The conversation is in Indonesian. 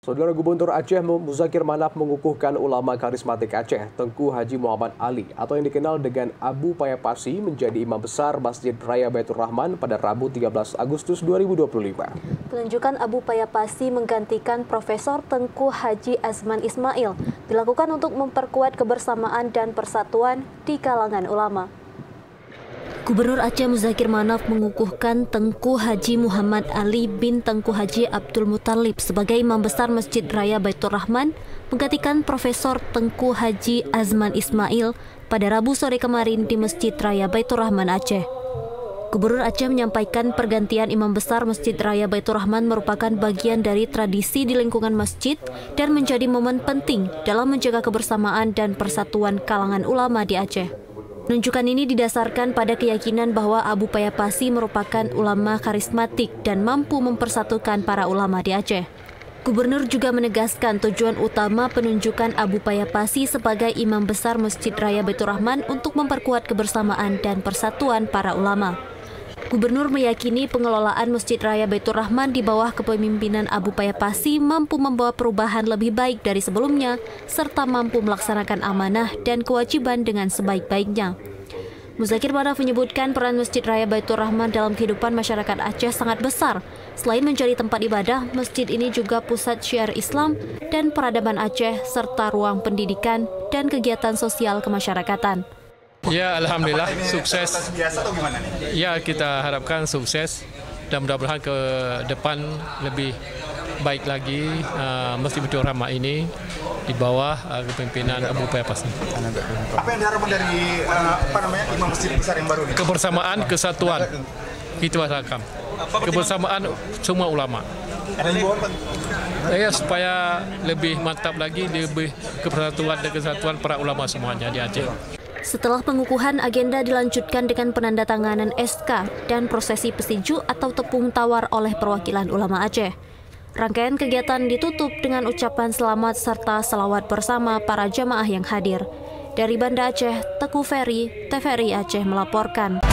Saudara Gubernur Aceh Muzakir Manaf mengukuhkan ulama karismatik Aceh, Tengku Haji Muhammad Ali atau yang dikenal dengan Abu Payapasi menjadi imam besar Masjid Raya Baitur Rahman pada Rabu 13 Agustus 2025. Penunjukan Abu Payapasi menggantikan Profesor Tengku Haji Azman Ismail dilakukan untuk memperkuat kebersamaan dan persatuan di kalangan ulama. Gubernur Aceh Muzakir Manaf mengukuhkan Tengku Haji Muhammad Ali bin Tengku Haji Abdul Muttalib sebagai imam besar Masjid Raya Baitur Rahman, menggantikan Profesor Tengku Haji Azman Ismail pada Rabu sore kemarin di Masjid Raya Baitur Rahman Aceh. Gubernur Aceh menyampaikan pergantian imam besar Masjid Raya Baitur Rahman merupakan bagian dari tradisi di lingkungan masjid dan menjadi momen penting dalam menjaga kebersamaan dan persatuan kalangan ulama di Aceh. Penunjukan ini didasarkan pada keyakinan bahwa Abu Payapasi merupakan ulama karismatik dan mampu mempersatukan para ulama di Aceh. Gubernur juga menegaskan tujuan utama penunjukan Abu Payapasi sebagai imam besar Masjid Raya Baitur Rahman untuk memperkuat kebersamaan dan persatuan para ulama. Gubernur meyakini pengelolaan Masjid Raya Baitur Rahman di bawah kepemimpinan Abu Payapasi mampu membawa perubahan lebih baik dari sebelumnya, serta mampu melaksanakan amanah dan kewajiban dengan sebaik-baiknya. Muzakir Manaf menyebutkan peran Masjid Raya Baitur Rahman dalam kehidupan masyarakat Aceh sangat besar. Selain menjadi tempat ibadah, masjid ini juga pusat syiar Islam dan peradaban Aceh, serta ruang pendidikan dan kegiatan sosial kemasyarakatan. Ya, alhamdulillah sukses. Ya, kita harapkan sukses dan mudah-mudahan ke depan lebih baik lagi Masjid Baitur Rahman ini di bawah kepemimpinan Abu Payapasi. Apa yang diharapkan dari imam masjid besar yang baru ini? Kebersamaan, kesatuan. Itu harapkan. Kebersamaan semua ulama. Ya, supaya lebih mantap lagi, lebih kebersatuan dan kesatuan para ulama semuanya di Aceh. Setelah pengukuhan, agenda dilanjutkan dengan penandatanganan SK dan prosesi pesiju atau tepung tawar oleh perwakilan ulama Aceh. Rangkaian kegiatan ditutup dengan ucapan selamat serta selawat bersama para jamaah yang hadir. Dari Banda Aceh, Teguh Ferry, TVRI Aceh melaporkan.